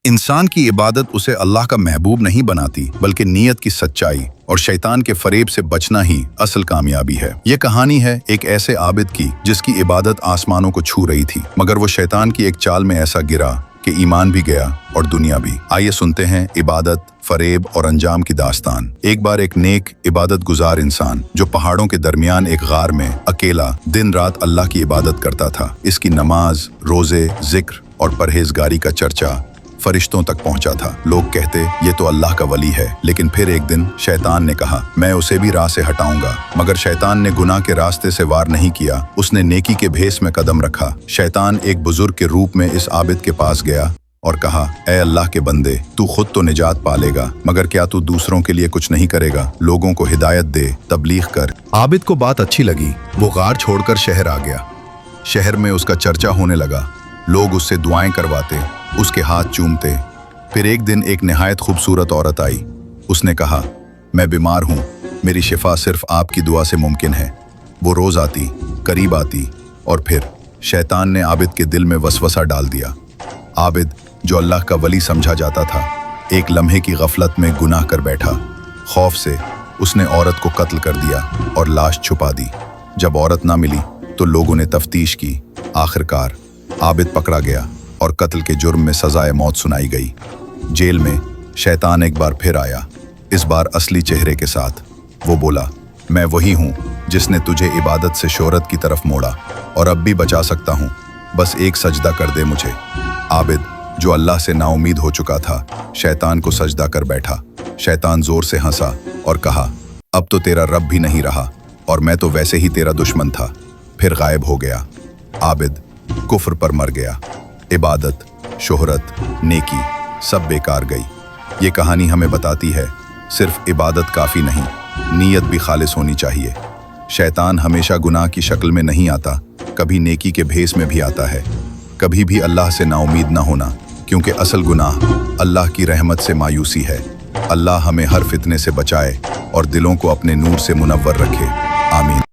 इंसान की इबादत उसे अल्लाह का महबूब नहीं बनाती, बल्कि नीयत की सच्चाई और शैतान के फरेब से बचना ही असल कामयाबी है। ये कहानी है एक ऐसे आबिद की जिसकी इबादत आसमानों को छू रही थी, मगर वो शैतान की एक चाल में ऐसा गिरा कि ईमान भी गया और दुनिया भी। आइए सुनते हैं इबादत, फरेब और अंजाम की दास्तान। एक बार एक नेक इबादत गुजार इंसान जो पहाड़ों के दरमियान एक गार में अकेला दिन रात अल्लाह की इबादत करता था। इसकी नमाज, रोजे, जिक्र और परहेजगारी का चर्चा फरिश्तों तक पहुंचा था। लोग कहते ये तो अल्लाह का वली है। लेकिन फिर एक दिन शैतान ने कहा मैं उसे भी राह से हटाऊंगा। मगर शैतान ने गुनाह के रास्ते से वार नहीं किया, उसने नेकी के भेस में कदम रखा। शैतान एक बुजुर्ग के रूप में इस आबिद के पास गया और कहा, ऐ अल्लाह के बंदे, तू खुद तो निजात पालेगा, मगर क्या तू दूसरों के लिए कुछ नहीं करेगा? लोगों को हिदायत दे, तबलीग कर। आबिद को बात अच्छी लगी। वो गार छोड़कर शहर आ गया। शहर में उसका चर्चा होने लगा। लोग उससे दुआएं करवाते, उसके हाथ चूमते। फिर एक दिन एक निहायत खूबसूरत औरत आई। उसने कहा, मैं बीमार हूँ, मेरी शिफा सिर्फ आपकी दुआ से मुमकिन है। वो रोज आती, करीब आती, और फिर शैतान ने आबिद के दिल में वसवसा डाल दिया। आबिद जो अल्लाह का वली समझा जाता था, एक लम्हे की गफलत में गुनाह कर बैठा। खौफ से उसने औरत को कत्ल कर दिया और लाश छुपा दी। जब औरत ना मिली तो लोगों ने तफ्तीश की। आखिरकार आबिद पकड़ा गया और कत्ल के जुर्म में सजाए मौत सुनाई गई। जेल में शैतान एक बार फिर आया, इस बार असली चेहरे के साथ। वो बोला, मैं वही हूँ जिसने तुझे इबादत से शोहरत की तरफ मोड़ा, और अब भी बचा सकता हूँ, बस एक सजदा कर दे मुझे। आबिद जो अल्लाह से नाउमीद हो चुका था, शैतान को सजदा कर बैठा। शैतान जोर से हंसा और कहा, अब तो तेरा रब भी नहीं रहा, और मैं तो वैसे ही तेरा दुश्मन था। फिर गायब हो गया। आबिद कुफ्र पर मर गया। इबादत, शोहरत, नेकी सब बेकार गई। ये कहानी हमें बताती है सिर्फ इबादत काफ़ी नहीं, नीयत भी खालिस होनी चाहिए। शैतान हमेशा गुनाह की शक्ल में नहीं आता, कभी नेकी के भेस में भी आता है। कभी भी अल्लाह से नाउमीद ना होना, क्योंकि असल गुनाह अल्लाह की रहमत से मायूसी है। अल्लाह हमें हर फितने से बचाए और दिलों को अपने नूर से मुनव्वर रखे। आमीन।